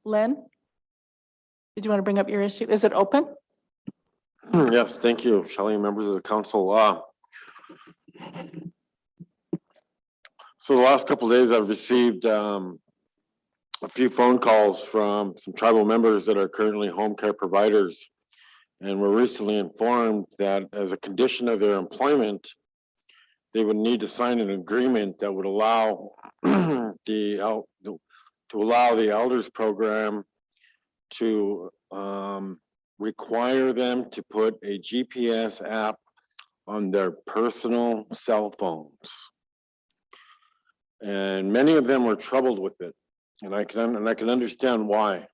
Len, did you want to bring up your issue? Is it open? Yes, thank you, Shelley, members of the council. So the last couple of days I've received a few phone calls from some tribal members that are currently home care providers. And were recently informed that as a condition of their employment, they would need to sign an agreement that would allow the elders program to require them to put a GPS app on their personal cell phones. And many of them were troubled with it, and I can understand why.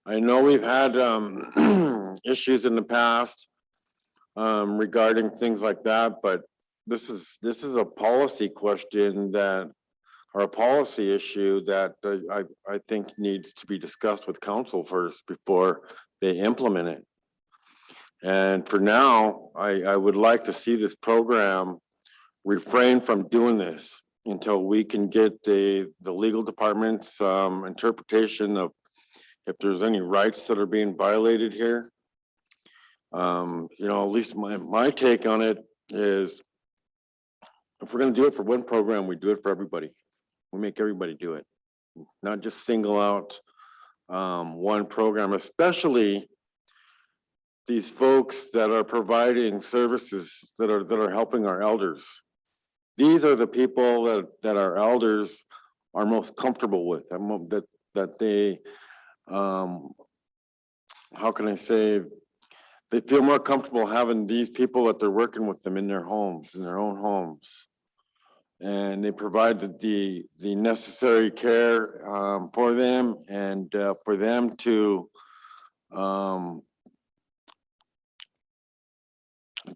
I know we've had issues in the past regarding things like that, but this is a policy question that, or a policy issue that I think needs to be discussed with council first before they implement it. And for now, I would like to see this program refrain from doing this until we can get the legal department's interpretation of if there's any rights that are being violated here. You know, at least my take on it is, if we're going to do it for one program, we do it for everybody. We make everybody do it, not just single out one program, especially these folks that are providing services that are helping our elders. These are the people that our elders are most comfortable with, that they, how can I say, they feel more comfortable having these people that they're working with them in their homes, in their own homes. And they provide the necessary care for them, and for them to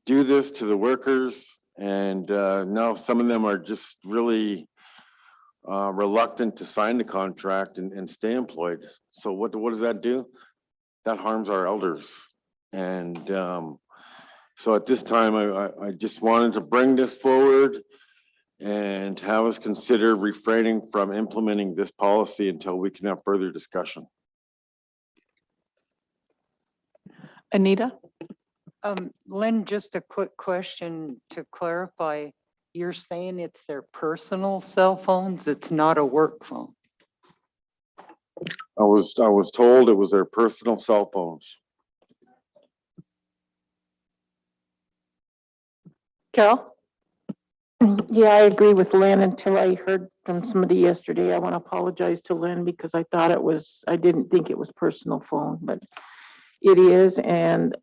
do this to the workers. And now some of them are just really reluctant to sign the contract and stay employed. So what does that do? That harms our elders. And so at this time, I just wanted to bring this forward and have us consider refraining from implementing this policy until we can have further discussion. Anita? Lynn, just a quick question to clarify. You're saying it's their personal cell phones, it's not a work phone? I was told it was their personal cell phones. Carol? Yeah, I agree with Lynn until I heard from somebody yesterday. I want to apologize to Lynn because I didn't think it was personal phone, but it is. And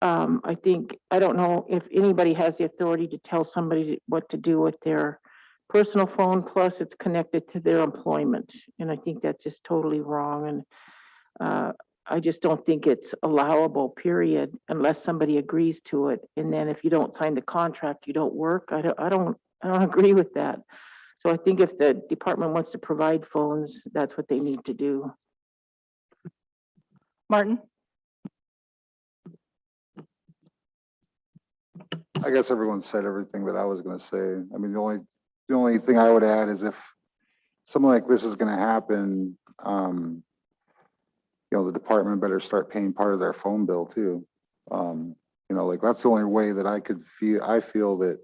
I don't know if anybody has the authority to tell somebody what to do with their personal phone, plus it's connected to their employment. And I think that's just totally wrong. And I just don't think it's allowable, period, unless somebody agrees to it. And then if you don't sign the contract, you don't work. I don't agree with that. So I think if the department wants to provide phones, that's what they need to do. Martin? I guess everyone said everything that I was going to say. I mean, the only thing I would add is if something like this is going to happen, you know, the department better start paying part of their phone bill too. You know, like that's the only way that I feel that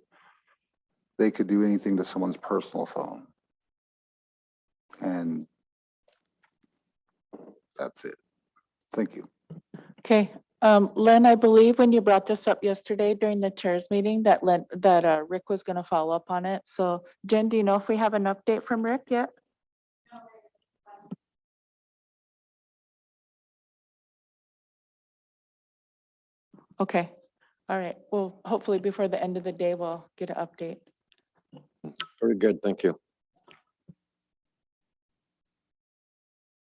they could do anything to someone's personal phone. And that's it. Thank you. Okay. Len, I believe when you brought this up yesterday during the chairs meeting that Rick was going to follow up on it. So Jen, do you know if we have an update from Rick yet? Okay. All right. Well, hopefully before the end of the day, we'll get an update. Very good, thank you.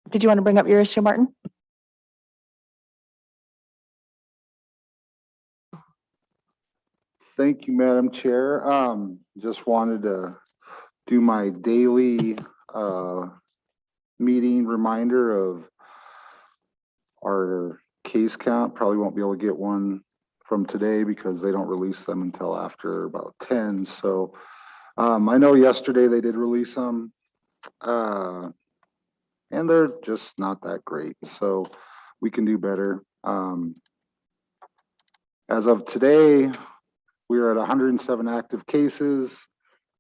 Did you want to bring up your issue, Martin? Thank you, Madam Chair. Just wanted to do my daily meeting reminder of our case count. Probably won't be able to get one from today because they don't release them until after about 10. So I know yesterday they did release them. and they're just not that great. So we can do better. As of today, we are at 107 active cases.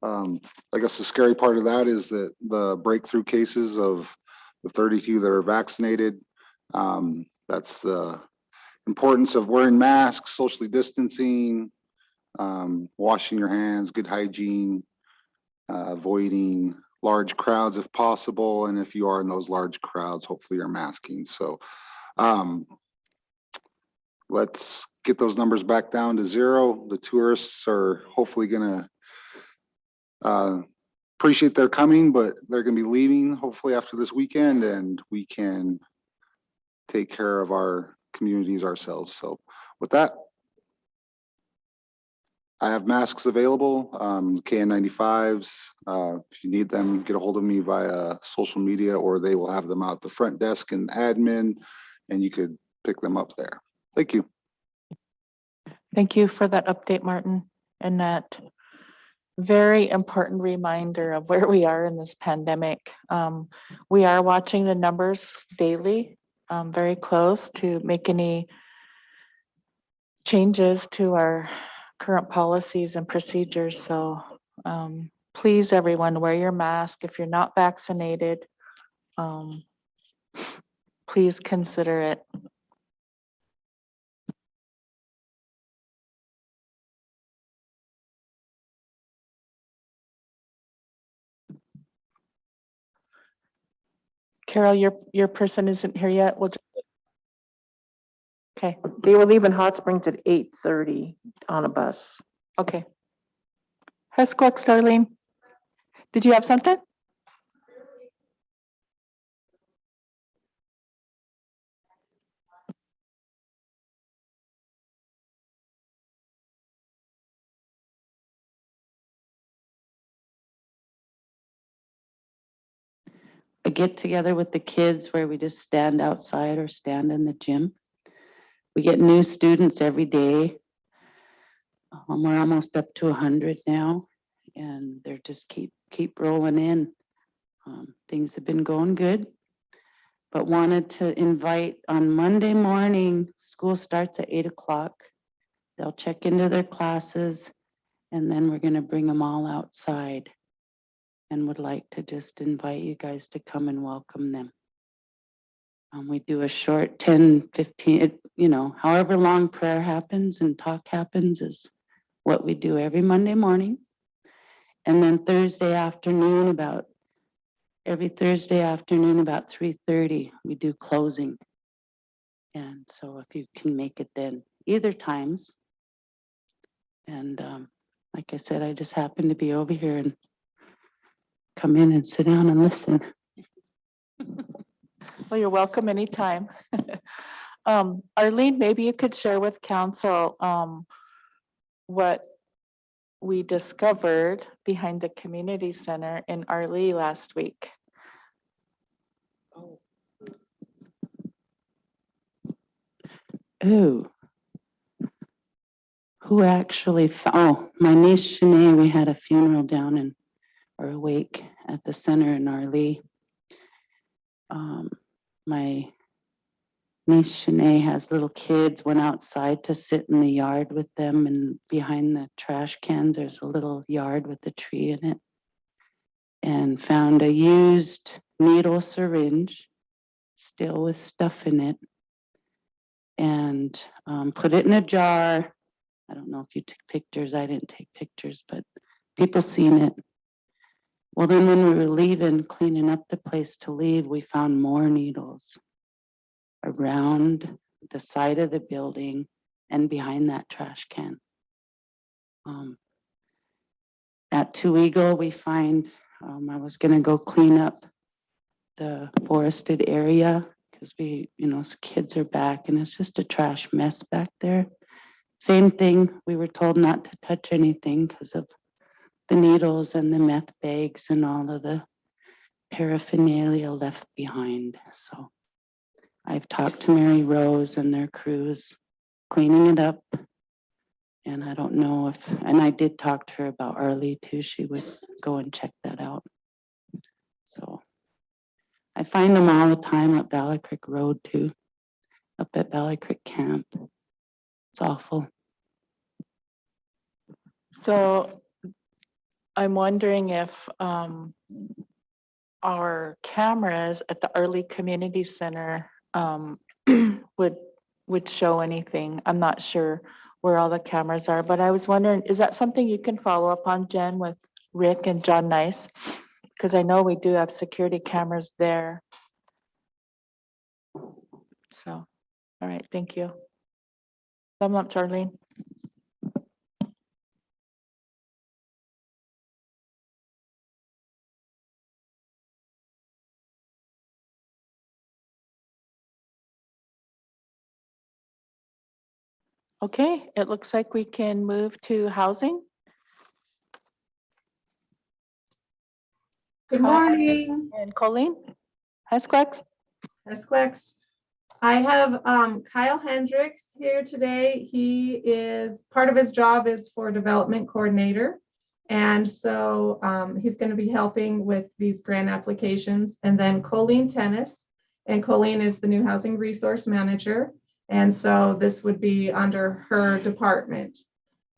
I guess the scary part of that is that the breakthrough cases of the 32 that are vaccinated. That's the importance of wearing masks, socially distancing, washing your hands, good hygiene, avoiding large crowds if possible. And if you are in those large crowds, hopefully you're masking. So let's get those numbers back down to 0. The tourists are hopefully gonna appreciate their coming, but they're gonna be leaving hopefully after this weekend, and we can take care of our communities ourselves. So with that, I have masks available, KN95s. If you need them, get a hold of me via social media, or they will have them out the front desk and admin, and you could pick them up there. Thank you. Thank you for that update, Martin, and that very important reminder of where we are in this pandemic. We are watching the numbers daily, very close to make any changes to our current policies and procedures. So please, everyone, wear your mask. If you're not vaccinated, please consider it. Carol, your person isn't here yet. We'll just, okay, They were leaving Hot Springs at 8:30 on a bus. okay. Hesquik, Starlene, did you have something? A get together with the kids where we just stand outside or stand in the gym. We get new students every day. We're almost up to 100 now, and they're just keep rolling in. Things have been going good, but wanted to invite on Monday morning, school starts at 8 o'clock. They'll check into their classes, and then we're gonna bring them all outside, and would like to just invite you guys to come and welcome them. We do a short 10, 15, however long prayer happens and talk happens is what we do every Monday morning. And then every Thursday afternoon about 3:30, we do closing. And so if you can make it then, either times. And like I said, I just happen to be over here and come in and sit down and listen. Well, you're welcome anytime. Arlene, maybe you could share with council what we discovered behind the community center in Arlee last week. Oh, who actually, my niece Shanae, we had a funeral down or a wake at the center in Arlee. My niece Shanae has little kids, went outside to sit in the yard with them, and behind the trash cans, there's a little yard with a tree in it, and found a used needle syringe, still with stuff in it, and put it in a jar. I don't know if you took pictures. I didn't take pictures, but people seen it. Well, then when we were leaving, cleaning up the place to leave, we found more needles around the side of the building and behind that trash can. At Two Eagle, we find, I was gonna go clean up the forested area because kids are back and it's just a trash mess back there. Same thing, we were told not to touch anything because of the needles and the meth bags and all of the paraphernalia left behind. So I've talked to Mary Rose and their crews cleaning it up. And I don't know and I did talk to her about Arlie too. She would go and check that out. So I find them all the time up Valley Creek Road too, up at Valley Creek Camp. It's awful. So I'm wondering if our cameras at the Early Community Center would show anything. I'm not sure where all the cameras are, but I was wondering, is that something you can follow up on, Jen, with Rick and John Nice? Because I know we do have security cameras there. So, all right, thank you. Thumb up, Charlene. Okay, it looks like we can move to housing. Good Hi. morning, And Colleen? Hi, Squex. Esquex. I have Kyle Hendricks here today. He is, part of his job is for development coordinator. And so he's going to be helping with these grant applications. And then Colleen Tennis. And Colleen is the new housing resource manager. And so this would be under her department.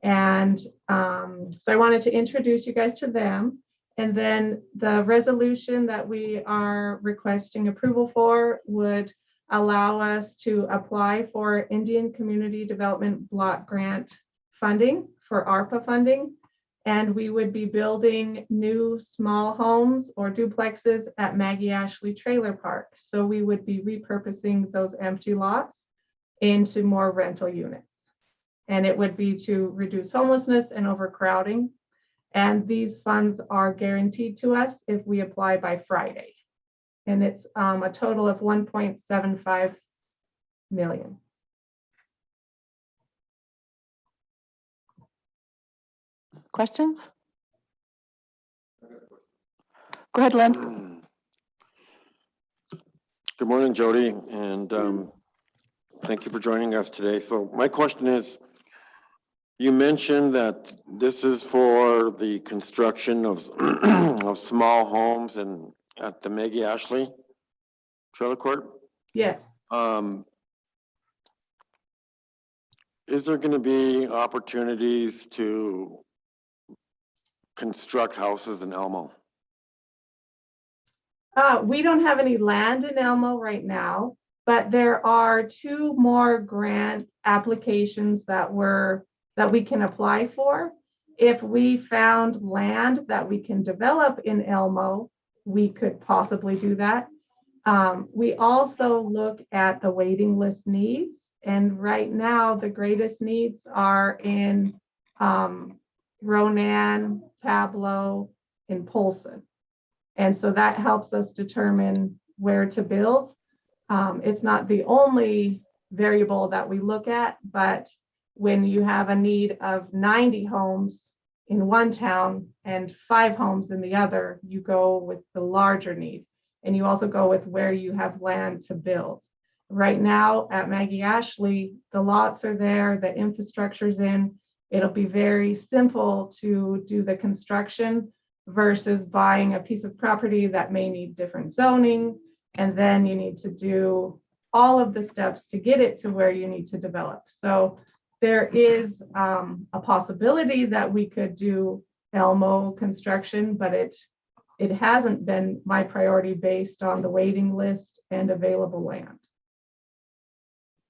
And so I wanted to introduce you guys to them. And then the resolution that we are requesting approval for would allow us to apply for Indian Community Development Block Grant funding for ARPA funding. And we would be building new small homes or duplexes at Maggie Ashley Trailer Park. So we would be repurposing those empty lots into more rental units. And it would be to reduce homelessness and overcrowding. And these funds are guaranteed to us if we apply by Friday. And it's a total of 1.75 million. Questions? Go ahead, Lynn. Good morning, Jody, and thank you for joining us today. So my question is, you mentioned that this is for the construction of of small homes and at the Maggie Ashley Trailer Court. Yes. Is there going to be opportunities to construct houses in Elmo? We don't have any land in Elmo right now, but there are 2 more grant applications that we can apply for. If we found land that we can develop in Elmo, we could possibly do that. We also look at the waiting list needs. And right now, the greatest needs are in Ronan, Pablo, and Polson. And so that helps us determine where to build. It's not the only variable that we look at, but when you have a need of 90 homes in one town and 5 homes in the other, you go with the larger need. And you also go with where you have land to build. Right now at Maggie Ashley, the lots are there, the infrastructure's in. It'll be very simple to do the construction versus buying a piece of property that may need different zoning. And then you need to do all of the steps to get it to where you need to develop. So there is a possibility that we could do Elmo construction, but it hasn't been my priority based on the waiting list and available land.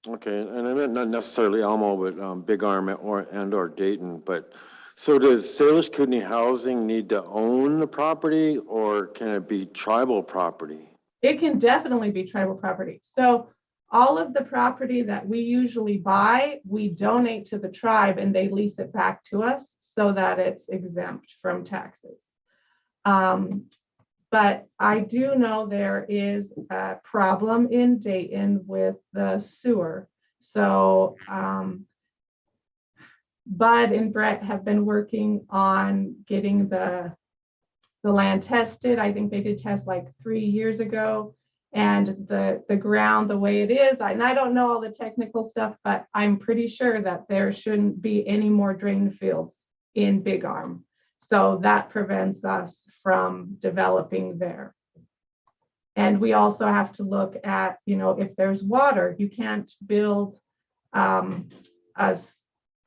Okay, and I meant not necessarily Elmo, but Big Arm or Dayton. But so does Salish Kootenai Housing need to own the property, or can it be tribal property? It can definitely be tribal property. So all of the property that we usually buy, we donate to the tribe and they lease it back to us so that it's exempt from taxes. But I do know there is a problem in Dayton with the sewer. So Bud and Brett have been working on getting the land tested. I think they did test like 3 years ago. And the ground, the way it is, and I don't know all the technical stuff, but I'm pretty sure that there shouldn't be any more drain fields in Big Arm. So that prevents us from developing there. And we also have to look at, if there's water, you can't build a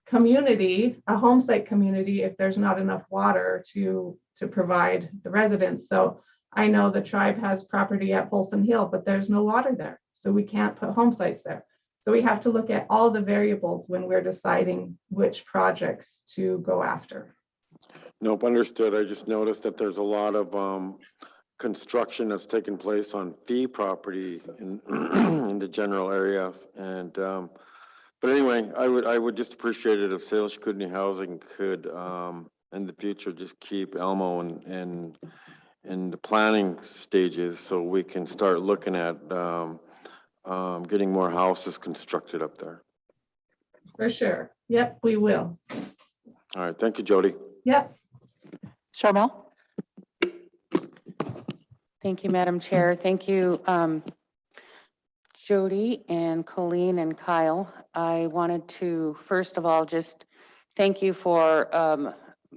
community, a home site community, if there's not enough water to provide the residents. So I know the tribe has property at Polson Hill, but there's no water there. So we can't put home sites there. So we have to look at all the variables when we're deciding which projects to go after. Nope, understood. I just noticed that there's a lot of construction that's taken place on fee property in in the general area. And but anyway, I would just appreciate it if Salish Kootenai Housing could in the future just keep Elmo in the planning stages so we can start looking at getting more houses constructed up there. For sure. Yep, we will. All right, thank you, Jody. Yep. Charmel? Thank you, Madam Chair. Thank you, Jody and Colleen and Kyle. I wanted to, first of all, just thank you for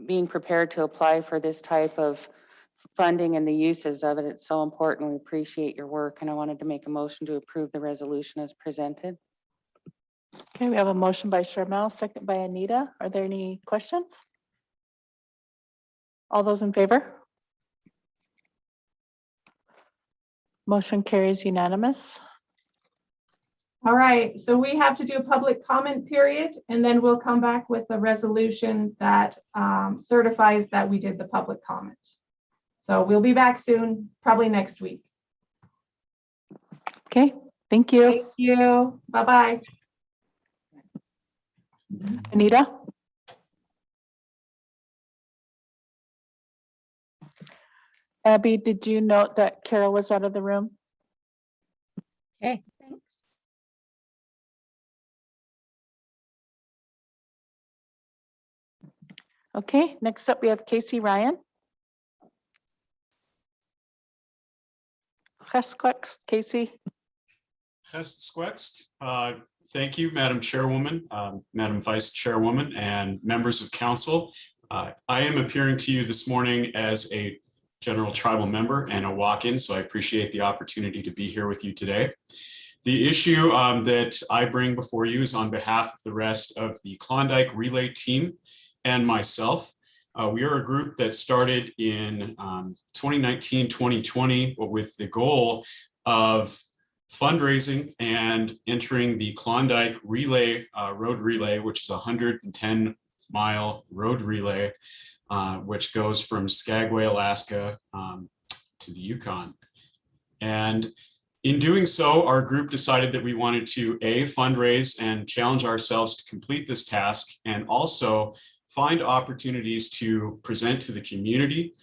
being prepared to apply for this type of funding and the uses of it. It's so important. We appreciate your work, and I wanted to make a motion to approve the resolution as presented. Okay, we have a motion by Charmel, second by Anita. Are there any questions? All those in favor? Motion carries unanimous. All right, so we have to do a public comment period, and then we'll come back with a resolution that certifies that we did the public comment. So we'll be back soon, probably next week. Okay, thank you. Thank you. Bye-bye. Anita? Abby, did you note that Carol was out of the room? Okay, thanks. Okay, next up we have Casey Ryan. Casey. Thank you, Madam Chairwoman, Madam Vice Chairwoman, and members of council. I am appearing to you this morning as a general tribal member and a walk-in, so I appreciate the opportunity to be here with you today. The issue that I bring before you is on behalf of the rest of the Klondike Relay team and myself. We are a group that started in 2019, 2020 with the goal of fundraising and entering the Klondike Relay road relay, which is a 110-mile road relay, which goes from Skagway, Alaska to the Yukon. And in doing so, our group decided that we wanted to fundraise and challenge ourselves to complete this task, and also find opportunities to present to the community,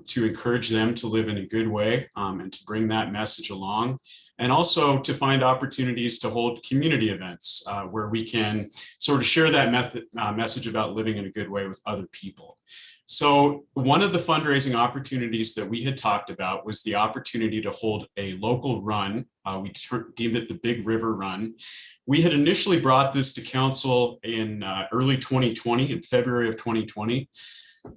to encourage them to live in a good way, and to bring that message along. And also to find opportunities to hold community events where we can sort of share that message about living in a good way with other people. So one of the fundraising opportunities that we had talked about was the opportunity to hold a local run. We deemed it the Big River Run. We had initially brought this to council in early 2020, in February of 2020.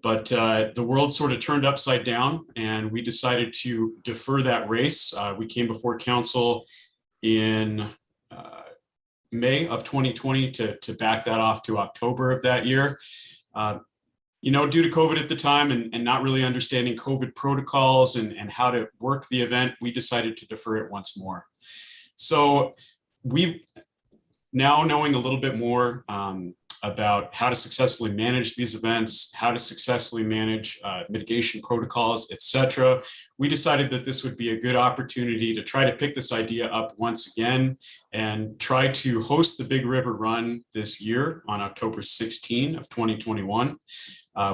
But the world sort of turned upside down, and we decided to defer that race. We came before council in May of 2020 to back that off to October of that year. You know, due to COVID at the time and not really understanding COVID protocols and how to work the event, we decided to defer it once more. So we now, knowing a little bit more about how to successfully manage these events, how to successfully manage mitigation protocols, etc., we decided that this would be a good opportunity to try to pick this idea up once again and try to host the Big River Run this year on October 16 of 2021.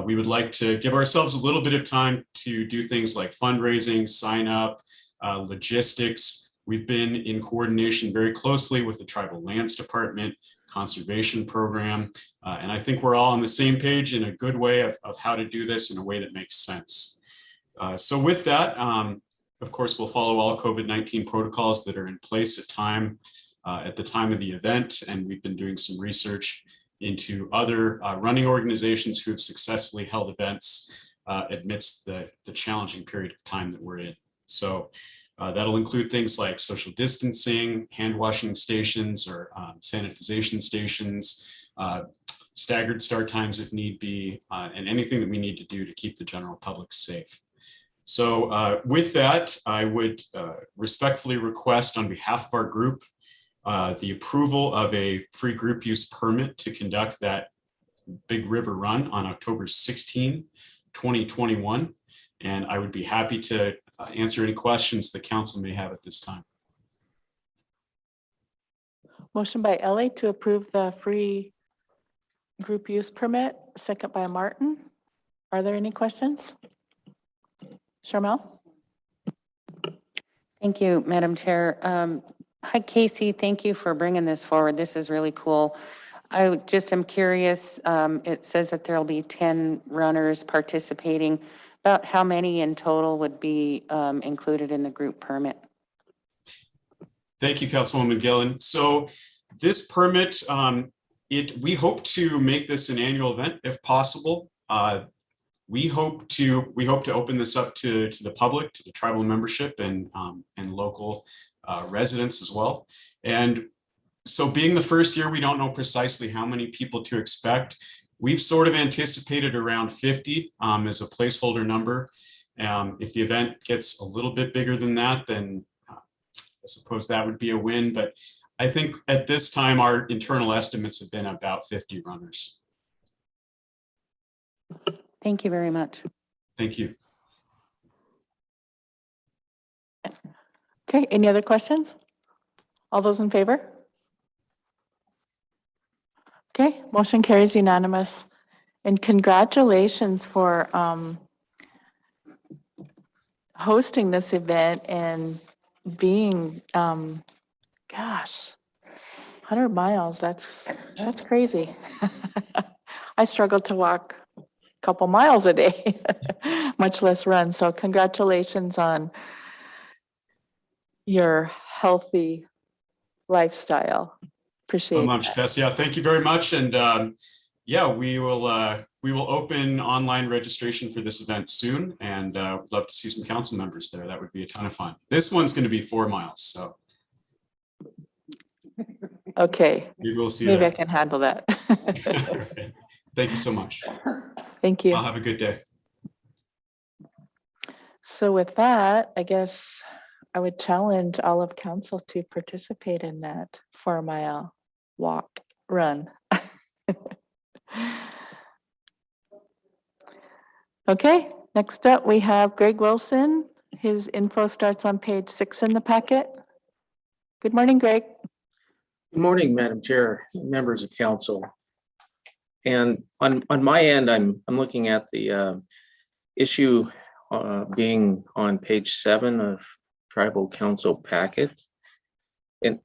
We would like to give ourselves a little bit of time to do things like fundraising, sign up, logistics. We've been in coordination very closely with the Tribal Lands Department, Conservation Program, and I think we're all on the same page in a good way of how to do this in a way that makes sense. So with that, of course, we'll follow all COVID-19 protocols that are in place at the time of the event, and we've been doing some research into other running organizations who have successfully held events amidst the challenging period of time that we're in. So That'll include things like social distancing, hand washing stations or sanitization stations, staggered start times if need be, and anything that we need to do to keep the general public safe. So with that, I would respectfully request on behalf of our group the approval of a free group use permit to conduct that Big River Run on October 16, 2021. And I would be happy to answer any questions the council may have at this time. Motion by Ellie to approve the free group use permit, second by Martin. Are there any questions? Charmel? Thank you, Madam Chair. Hi, Casey. Thank you for bringing this forward. This is really cool. I just am curious. It says that there'll be 10 runners participating. About how many in total would be included in the group permit? Thank you, Councilwoman Gillen. So this permit, we hope to make this an annual event if possible. We hope to open this up to the public, to the tribal membership and local residents as well. And so being the first year, we don't know precisely how many people to expect. We've sort of anticipated around 50 as a placeholder number. If the event gets a little bit bigger than that, then I suppose that would be a win. But I think at this time, our internal estimates have been about 50 runners. Thank you very much. Thank you. Okay, any other questions? All those in favor? Okay, motion carries unanimous. And congratulations for hosting this event and being, gosh, 100 miles, that's crazy. I struggle to walk a couple miles a day, much less run. So congratulations on your healthy lifestyle. Appreciate that. Yeah, thank you very much. And yeah, we will open online registration for this event soon, and would love to see some council members there. That would be a ton of fun. This one's going to be 4 miles, so Okay, maybe we'll see. maybe I can handle that. Thank you so much. Thank you. I'll have a good day. So with that, I guess I would challenge all of council to participate in that 4 mile walk, run. Okay, next up we have Greg Wilson. His info starts on page 6 in the packet. Good morning, Greg. Good morning, Madam Chair, members of council. And on my end, I'm looking at the issue being on page 7 of tribal council packet. And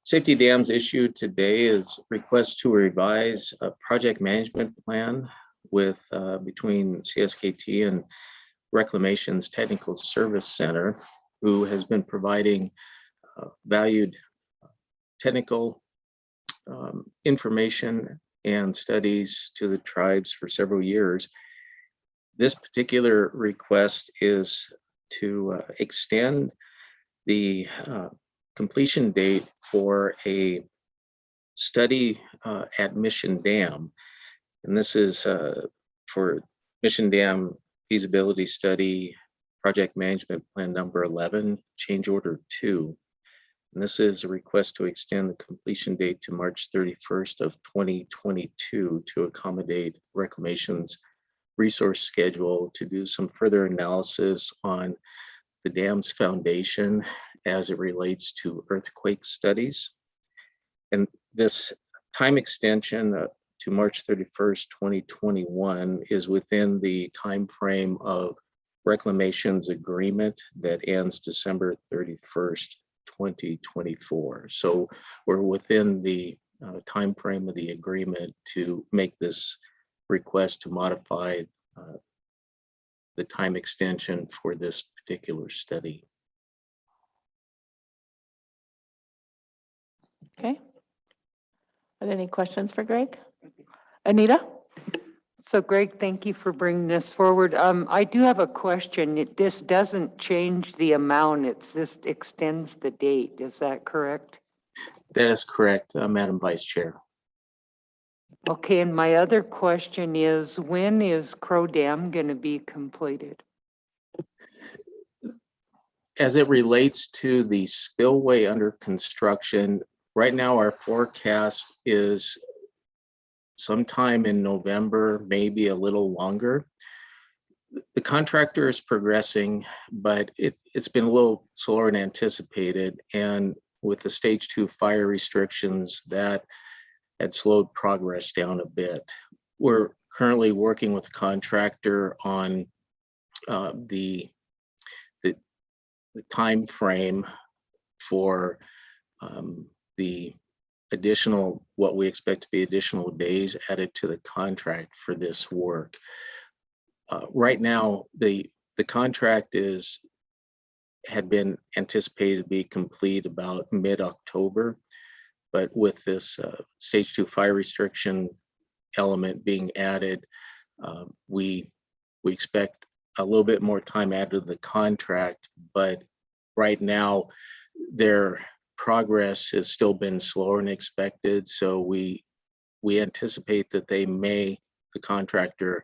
Safety Dam's issue today is request to revise a project management plan with between CSKT and Reclamation's Technical Service Center, who has been providing valued technical information and studies to the tribes for several years. This particular request is to extend the completion date for a study at Mission Dam. And this is for Mission Dam feasibility study, project management plan number 11, change order 2. And this is a request to extend the completion date to March 31st of 2022 to accommodate Reclamation's resource schedule to do some further analysis on the dam's foundation as it relates to earthquake studies. And this time extension to March 31st, 2021 is within the time frame of Reclamation's agreement that ends December 31st, 2024. So we're within the time frame of the agreement to make this request to modify the time extension for this particular study. Okay. Are there any questions for Greg? Anita? So Greg, thank you for bringing this forward. I do have a question. This doesn't change the amount, it's just extends the date. Is that correct? That is correct, Madam Vice Chair. Okay, and my other question is, when is Crow Dam going to be completed? As it relates to the spillway under construction, right now our forecast is sometime in November, maybe a little longer. The contractor is progressing, but it's been a little slower than anticipated. And with the stage 2 fire restrictions, that had slowed progress down a bit. We're currently working with the contractor on the time frame for the additional, what we expect to be additional days added to the contract for this work. Right now, the contract had been anticipated to be complete about mid-October, but with this stage 2 fire restriction element being added, we expect a little bit more time added to the contract, but right now their progress has still been slower than expected. So we anticipate that the contractor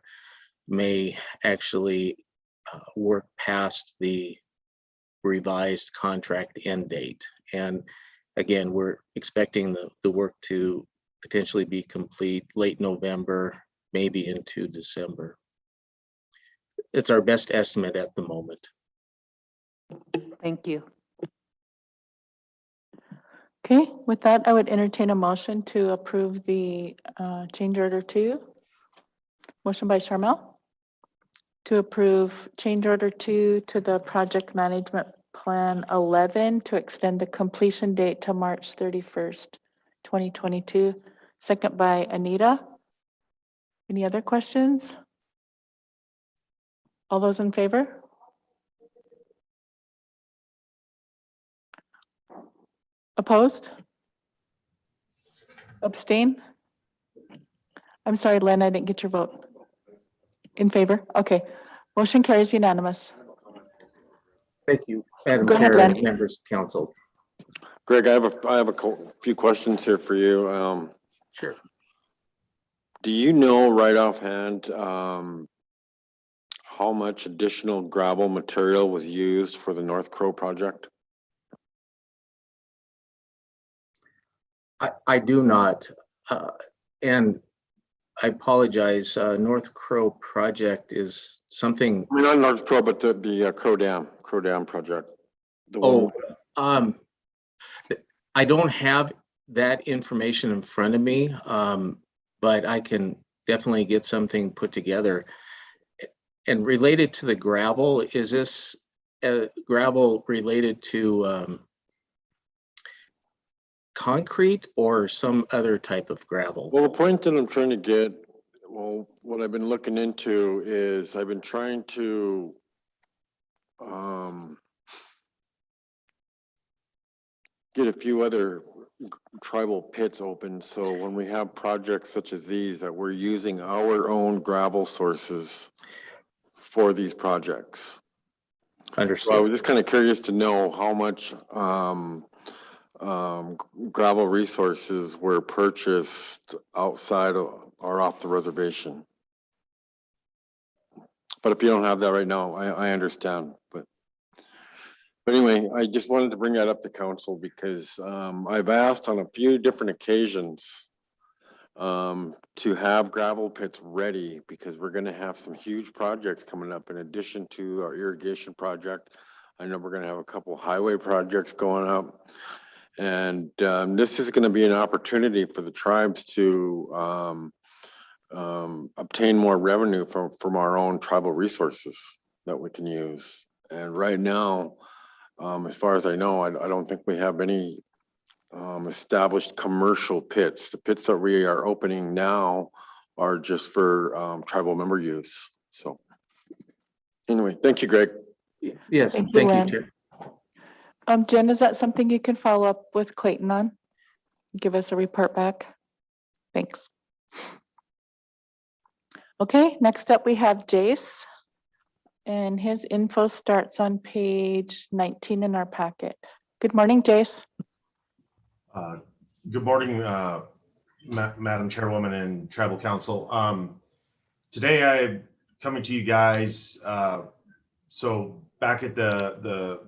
may actually work past the revised contract end date. And again, we're expecting the work to potentially be complete late November, maybe into December. It's our best estimate at the moment. Thank you. Okay, with that, I would entertain a motion to approve the change order 2. Motion by Charmel to approve change order 2 to the project management plan 11 to extend the completion date to March 31st, 2022. Second by Anita. Any other questions? All those in favor? Opposed? Abstain? I'm sorry, Len, I didn't get your vote. In favor? Okay. Motion carries unanimous. Thank you, Madam Go ahead, Chair and Len. members of council. Greg, I have a few questions here for you. Sure. Do you know right offhand how much additional gravel material was used for the North Crow project? I do not, and I apologize. North Crow project is something. I mean, not North Crow, but the Crow Dam project. The Oh, one- I don't have that information in front of me, but I can definitely get something put together. And related to the gravel, is this gravel related to concrete or some other type of gravel? Well, the point that I'm trying to get, well, what I've been looking into is I've been trying to get a few other tribal pits open. So when we have projects such as these, that we're using our own gravel sources for these projects. So I Understood. was just kind of curious to know how much gravel resources were purchased outside of, or off the reservation. But if you don't have that right now, I understand. But anyway, I just wanted to bring that up to council because I've asked on a few different occasions to have gravel pits ready because we're going to have some huge projects coming up in addition to our irrigation project. I know we're going to have a couple highway projects going up. And this is going to be an opportunity for the tribes to obtain more revenue from our own tribal resources that we can use. And right now, as far as I know, I don't think we have any established commercial pits. The pits that we are opening now are just for tribal member use. So anyway, thank you, Greg. Yes, Thank you, thank you, Len. Chair. Jen, is that something you can follow up with Clayton on? Give us a report back? Thanks. Okay, next up we have Jace. And his info starts on page 19 in our packet. Good morning, Jace. Good morning, Madam Chairwoman and Tribal Council. Today I'm coming to you guys. So back at the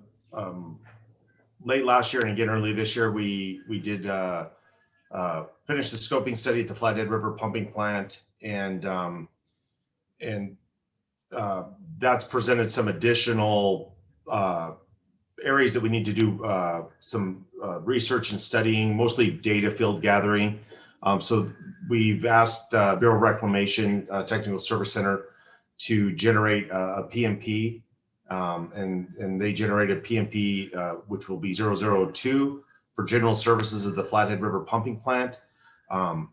late last year and again early this year, we did finish the scoping study at the Flathead River pumping plant, and that's presented some additional areas that we need to do some research and studying, mostly data field gathering. So we've asked Bureau of Reclamation Technical Service Center to generate a PMP, and they generated PMP, which will be 002 for general services of the Flathead River pumping plant. And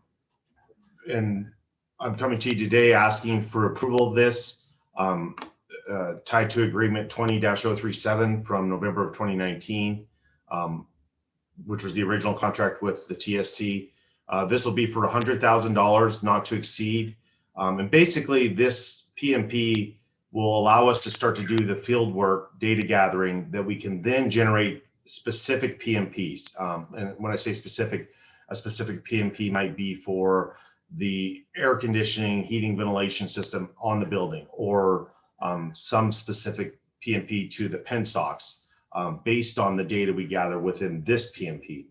I'm coming to you today asking for approval of this. Tied to agreement 20-037 from November of 2019, which was the original contract with the TSC. This will be for $100,000, not to exceed. And basically this PMP will allow us to start to do the field work, data gathering, that we can then generate specific PMPs. And when I say specific, a specific PMP might be for the air conditioning, heating, ventilation system on the building, or some specific PMP to the penstocks based on the data we gather within this PMP.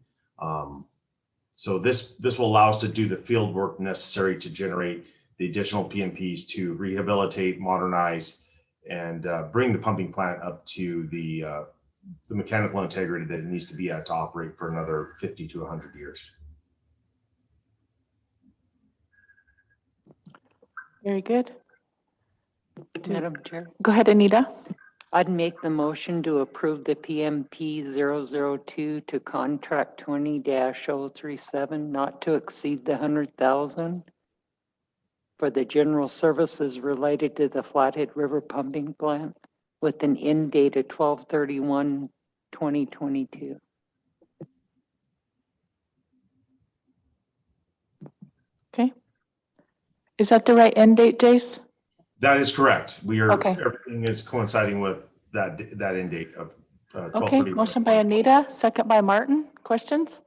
So this will allow us to do the field work necessary to generate the additional PMPs to rehabilitate, modernize, and bring the pumping plant up to the mechanical integrity that it needs to be at to operate for another 50 to 100 years. Very good. Madam Chair, Go ahead, Anita. I'd make the motion to approve the PMP 002 to contract 20-037, not to exceed the 100,000 for the general services related to the Flathead River pumping plant with an end date of 12/31/2022. Okay. Is that the right end date, Jace? That is correct. We are, Okay. everything is coinciding with that end date of Okay, 12/31. motion by Anita, second by Martin. Questions?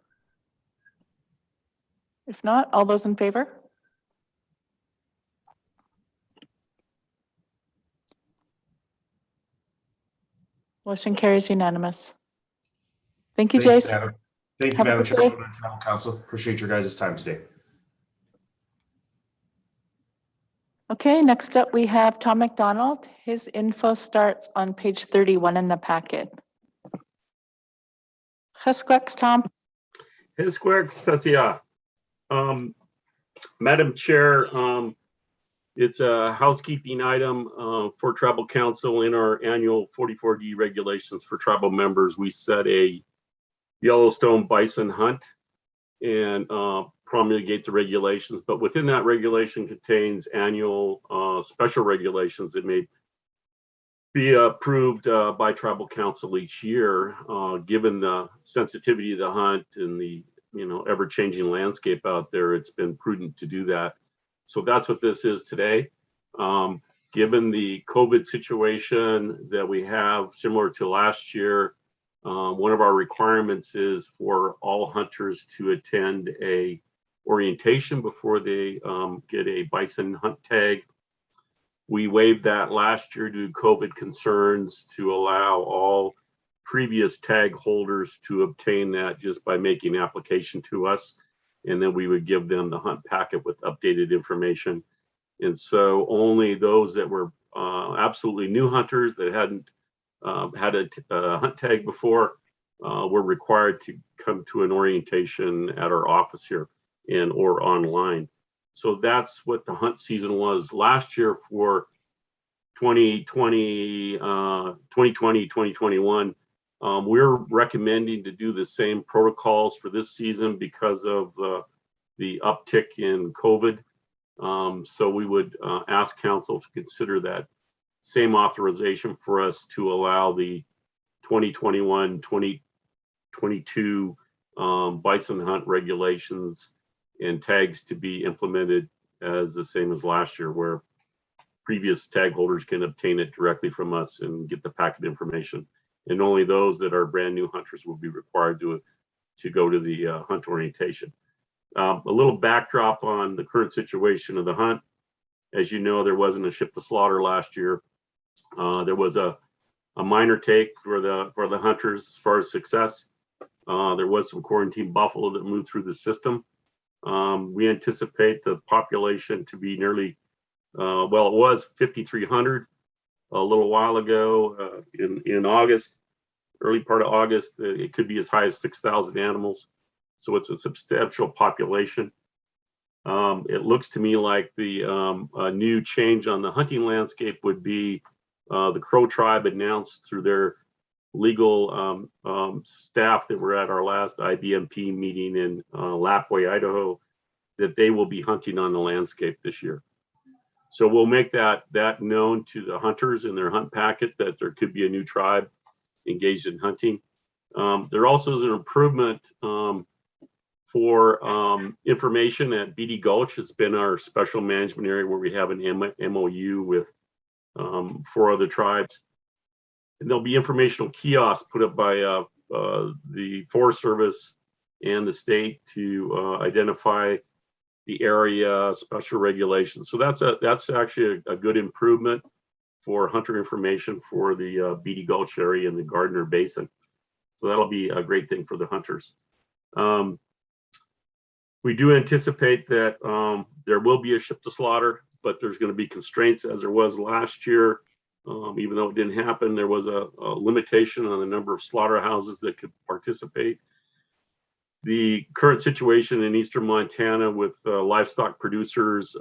If not, all those in favor? Motion carries unanimous. Thank you, Thank you, Jace. Madam. Thank you, Have a Madam good day. Chairwoman and Tribal Council. Appreciate your guys' time today. Okay, next up we have Tom McDonald. His info starts on page 31 in the packet. Gesquex, Tom. Hisquex Pesia. Madam Chair, it's a housekeeping item for Tribal Council. In our annual 44D regulations for tribal members, we set a Yellowstone bison hunt and promulgate the regulations. But within that regulation contains annual special regulations that may be approved by Tribal Council each year, given the sensitivity of the hunt and the ever-changing landscape out there. It's been prudent to do that. So that's what this is today. Given the COVID situation that we have, similar to last year, one of our requirements is for all hunters to attend a orientation before they get a bison hunt tag. We waived that last year due to COVID concerns to allow all previous tag holders to obtain that just by making application to us. And then we would give them the hunt packet with updated information. And so only those that were absolutely new hunters that hadn't had a hunt tag before were required to come to an orientation at our office here or online. So that's what the hunt season was last year for 2020, 2021. We're recommending to do the same protocols for this season because of the uptick in COVID. So we would ask council to consider that same authorization for us to allow the 2021, 2022 bison hunt regulations and tags to be implemented as the same as last year, where previous tag holders can obtain it directly from us and get the packet information. And only those that are brand new hunters will be required to go to the hunt orientation. A little backdrop on the current situation of the hunt. As you know, there wasn't a ship to slaughter last year. There was a minor take for the hunters as far as success. There was some quarantine buffalo that moved through the system. We anticipate the population to be nearly, well, it was 5,300 a little while ago in August, early part of August. It could be as high as 6,000 animals. So it's a substantial population. It looks to me like the new change on the hunting landscape would be the Crow tribe announced through their legal staff that were at our last IBMP meeting in Lapwai, Idaho, that they will be hunting on the landscape this year. So we'll make that known to the hunters in their hunt packet that there could be a new tribe engaged in hunting. There also is an improvement for information at Beatty Gulch. It's been our special management area where we have an MOU with 4 other tribes. And there'll be informational kiosks put up by the Forest Service and the state to identify the area, special regulations. So that's actually a good improvement for hunter information for the Beatty Gulch area and the Gardner Basin. So that'll be a great thing for the hunters. We do anticipate that there will be a ship to slaughter, but there's going to be constraints as there was last year. Even though it didn't happen, there was a limitation on the number of slaughterhouses that could participate. The current situation in eastern Montana with livestock producers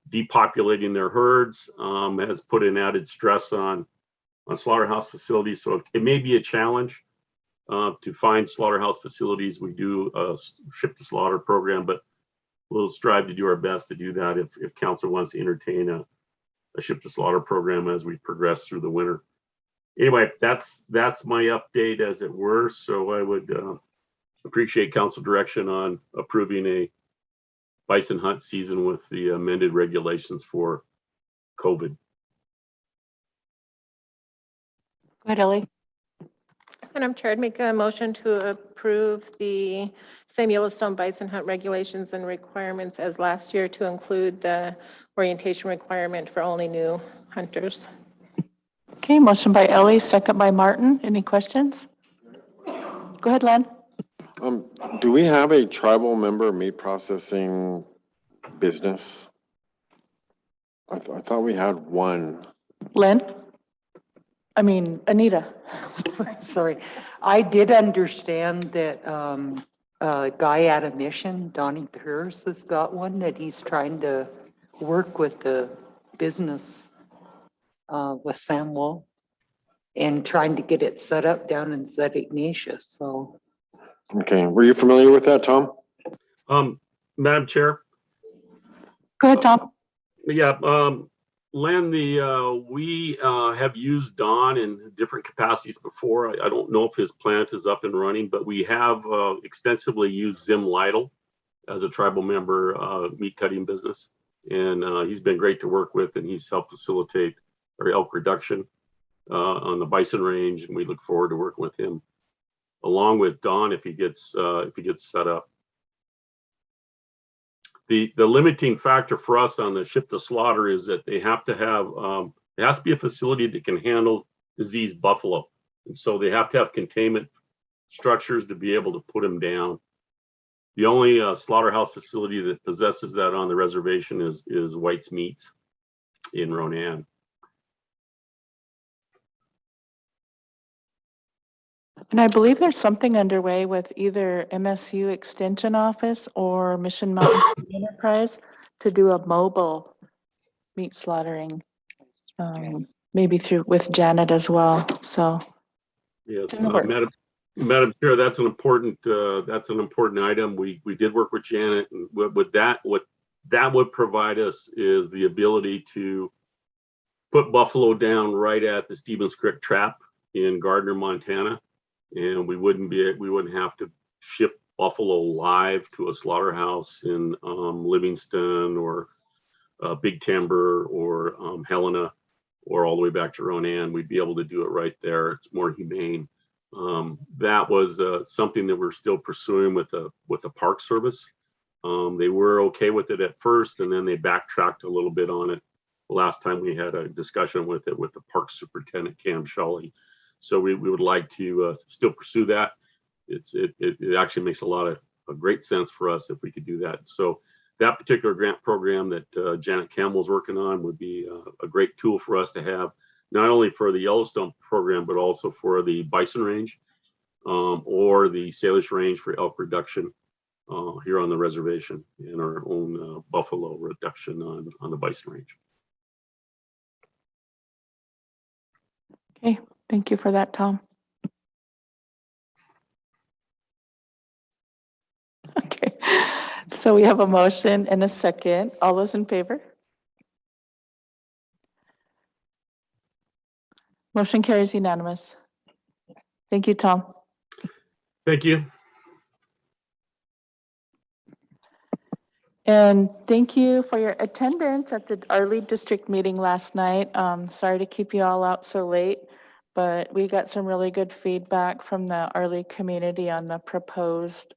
depopulating their herds has put an added stress on slaughterhouse facilities. So it may be a challenge to find slaughterhouse facilities. We do a ship to slaughter program, but we'll strive to do our best to do that if council wants to entertain a ship to slaughter program as we progress through the winter. Anyway, that's my update, as it were. So I would appreciate council direction on approving a bison hunt season with the amended regulations for COVID. Go ahead, Ellie. Madam Chair, I'd make a motion to approve the same Yellowstone bison hunt regulations and requirements as last year, to include the orientation requirement for only new hunters. Okay, motion by Ellie, second by Martin. Any questions? Go ahead, Len. Do we have a tribal member meat processing business? I thought we had one. Len? I mean, Anita. Sorry, I did understand that a guy at a mission, Donnie Pierce, has got one that he's trying to work with the business with Sam Wall and trying to get it set up down in Zed Ignatius. So. Okay, were you familiar with that, Tom? Madam Chair. Go ahead, Tom. Yeah, Len, we have used Don in different capacities before. I don't know if his plant is up and running, but we have extensively used Zim Lytle as a tribal member meat cutting business. And he's been great to work with, and he's helped facilitate our elk reduction on the bison range. And we look forward to working with him, along with Don, if he gets set up. The limiting factor for us on the ship to slaughter is that they have to have, it has to be a facility that can handle diseased buffalo. And so they have to have containment structures to be able to put them down. The only slaughterhouse facility that possesses that on the reservation is White's Meats in Ronan. And I believe there's something underway with either MSU Extension Office or Mission Mountain Enterprise to do a mobile meat slaughtering, maybe with Janet as well. So yes, Madam Chair, that's an important item. We did work with Janet, and what that would provide us is the ability to put buffalo down right at the Stevens Creek Trap in Gardner, Montana. And we wouldn't have to ship buffalo live to a slaughterhouse in Livingston or Big Timber or Helena or all the way back to Ronan, we'd be able to do it right there. It's more humane. That was something that we're still pursuing with the Park Service. They were okay with it at first, and then they backtracked a little bit on it the last time we had a discussion with it with the Park Superintendent, Cam Shelley. So we would like to still pursue that. It actually makes a great sense for us if we could do that. So that particular grant program that Janet Campbell's working on would be a great tool for us to have, not only for the Yellowstone program, but also for the bison range or the Salish range for elk reduction here on the reservation, and our own buffalo reduction on the bison range. Okay, thank you for that, Tom. Okay, so we have a motion and a second. All those in favor? Motion carries unanimous. Thank you, Tom. Thank you. And thank you for your attendance at our lead district meeting last night. Sorry to keep you all out so late, but we got some really good feedback from the Arley community on the proposed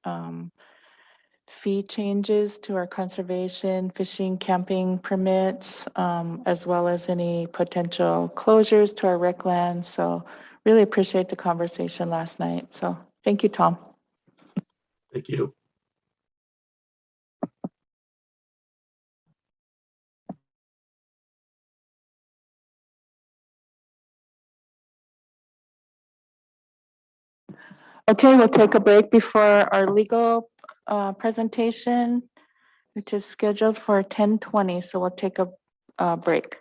fee changes to our conservation, fishing, camping permits, as well as any potential closures to our rec land. So really appreciate the conversation last night. So thank you, Tom. Thank you. Okay, we'll take a break before our legal presentation, which is scheduled for 10:20. So we'll take a break.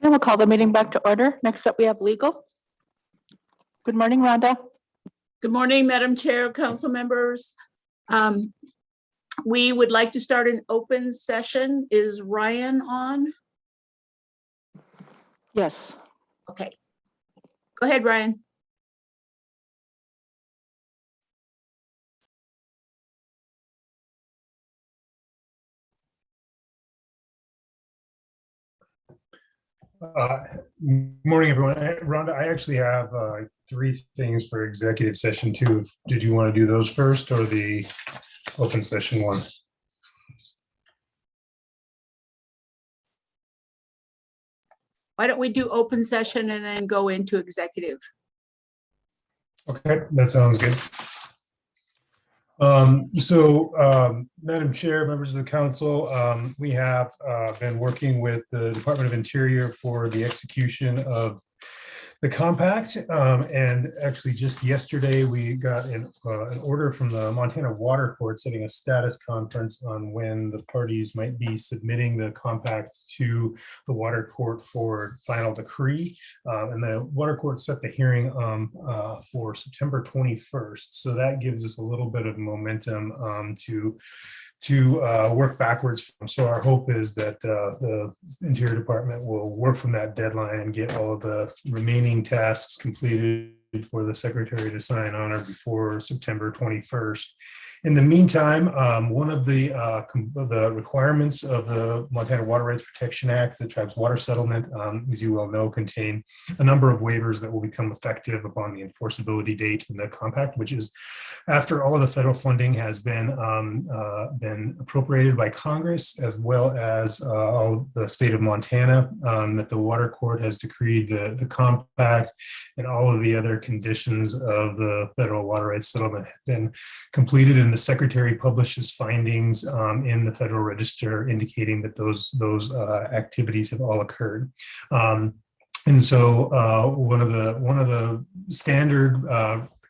And we'll call the meeting back to order. Next up, we have legal. Good morning, Rhonda. Good morning, Madam Chair, council members. We would like to start an open session. Is Ryan on? Yes. Okay. Go ahead, Ryan. Morning, everyone. Rhonda, I actually have 3 things for executive session 2. Did you want to do those first or the open session 1? Why don't we do open session and then go into executive? Okay, that sounds good. Madam Chair, members of the council, we have been working with the Department of Interior for the execution of the compact. And actually just yesterday, we got an order from the Montana Water Court setting a status conference on when the parties might be submitting the compact to the Water Court for final decree. And the Water Court set the hearing for September 21st. So that gives us a little bit of momentum to work backwards from. So our hope is that the Interior Department will work from that deadline and get all of the remaining tasks completed for the Secretary to sign on or before September 21st. In the meantime, one of the requirements of the Montana Water Rights Protection Act, the Tribes Water Settlement, as you well know, contain a number of waivers that will become effective upon the enforceability date in the compact, which is after all of the federal funding has been appropriated by Congress, as well as all the state of Montana, that the Water Court has decreed the compact and all of the other conditions of the federal water rights settlement have been completed, and the Secretary publishes findings in the Federal Register indicating that those activities have all occurred. And so one of the standard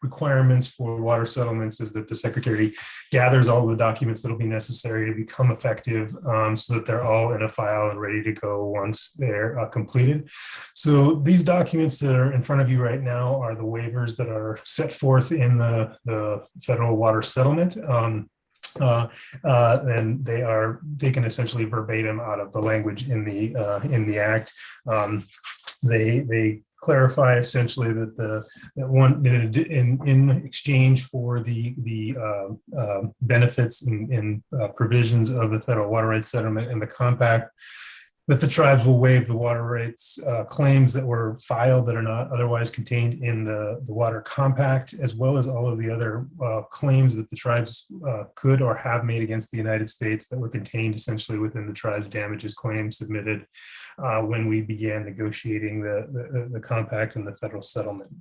requirements for water settlements is that the Secretary gathers all the documents that will be necessary to become effective, so that they're all in a file and ready to go once they're completed. So these documents that are in front of you right now are the waivers that are set forth in the federal water settlement. And they are taken essentially verbatim out of the language in the act. They clarify essentially that in exchange for the benefits and provisions of the federal water rights settlement and the compact, that the tribes will waive the water rights claims that were filed that are not otherwise contained in the water compact, as well as all of the other claims that the tribes could or have made against the United States that were contained essentially within the tribes damages claim submitted when we began negotiating the compact and the federal settlement.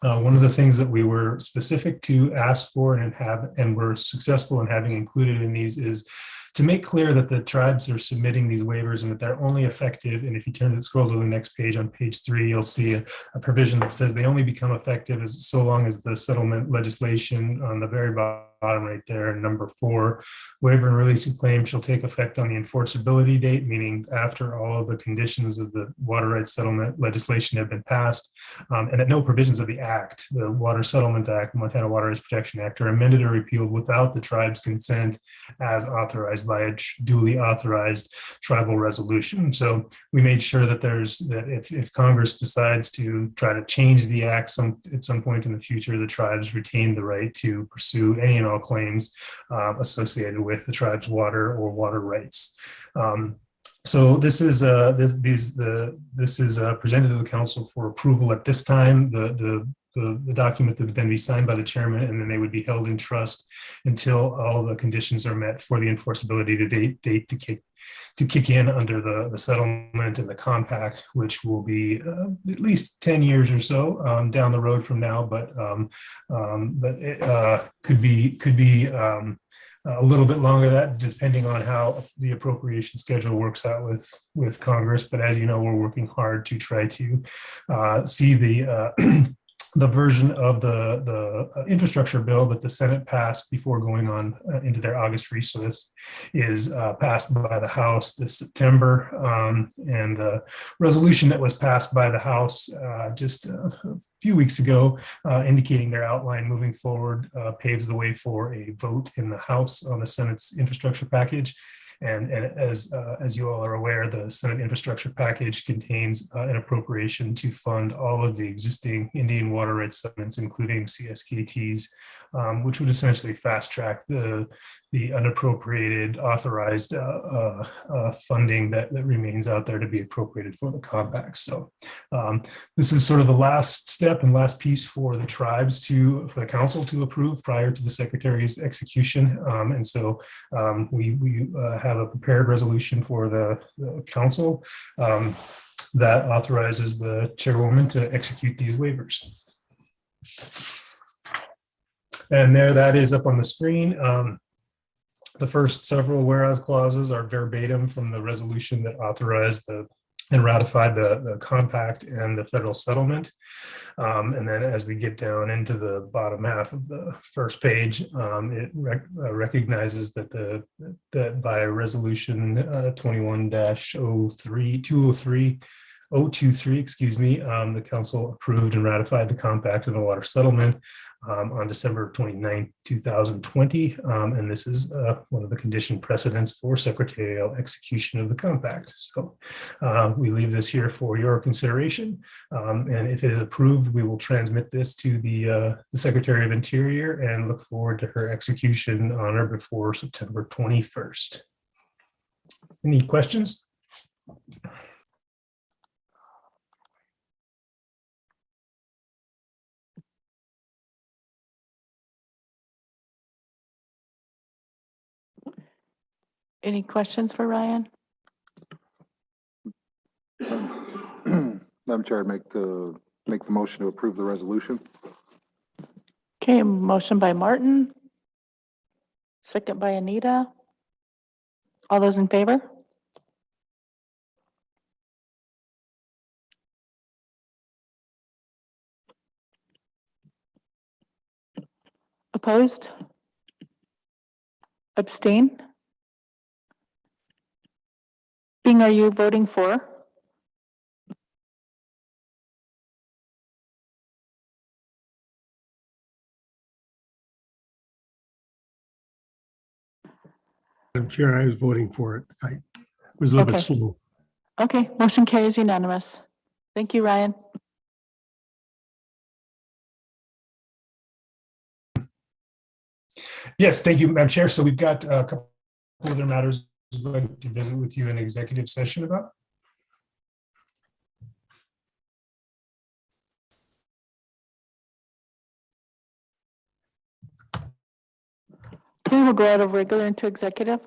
One of the things that we were specific to ask for and were successful in having included in these is to make clear that the tribes are submitting these waivers and that they're only effective. And if you scroll to the next page on page 3, you'll see a provision that says they only become effective so long as the settlement legislation on the very bottom right there, number 4, waiver and release of claim shall take effect on the enforceability date, meaning after all of the conditions of the water rights settlement legislation have been passed, and that no provisions of the act, the Water Settlement Act, Montana Water Rights Protection Act, are amended or repealed without the tribe's consent as authorized by a duly authorized tribal resolution. So we made sure that if Congress decides to try to change the act at some point in the future, the tribes retain the right to pursue any and all claims associated with the tribe's water or water rights. So this is presented to the council for approval at this time. The document that would then be signed by the chairman, and then they would be held in trust until all the conditions are met for the enforceability date to kick in under the settlement and the compact, which will be at least 10 years or so down the road from now, but it could be a little bit longer, that depending on how the appropriation schedule works out with Congress. But as you know, we're working hard to try to see the the version of the infrastructure bill that the Senate passed before going on into their August recess is passed by the House this September. And the resolution that was passed by the House just a few weeks ago, indicating their outline moving forward, paves the way for a vote in the House on the Senate's infrastructure package. And as you all are aware, the Senate infrastructure package contains an appropriation to fund all of the existing Indian water rights settlements, including CSKTs, which would essentially fast track the unappropriated authorized funding that remains out there to be appropriated for the compact. So this is sort of the last step and last piece for the tribes for the council to approve prior to the secretary's execution. And so we have a prepared resolution for the council that authorizes the chairwoman to execute these waivers. And there, that is up on the screen. The first several whereas clauses are verbatim from the resolution that authorized and ratified the compact and the federal settlement. And then as we get down into the bottom half of the first page, it recognizes that that by resolution 21-023, the council approved and ratified the compact and the water settlement on December 29, 2020. And this is one of the condition precedents for secretarial execution of the compact. So we leave this here for your consideration. And if it is approved, we will transmit this to the Secretary of Interior and look forward to her execution on or before September 21st. Any questions? Any questions for Ryan? Madam Chair, I'd make the motion to approve the resolution. Okay, motion by Martin. Second by Anita. All those in favor? Opposed? Abstain? Bing, are you voting for? Madam Chair, I was voting for it. I was a little bit slow. Okay, motion carries unanimous. Thank you, Ryan. Yes, thank you, Madam Chair. So we've got a couple other matters I'd like to visit with you in executive session about. Okay, we'll go out of regular into executive.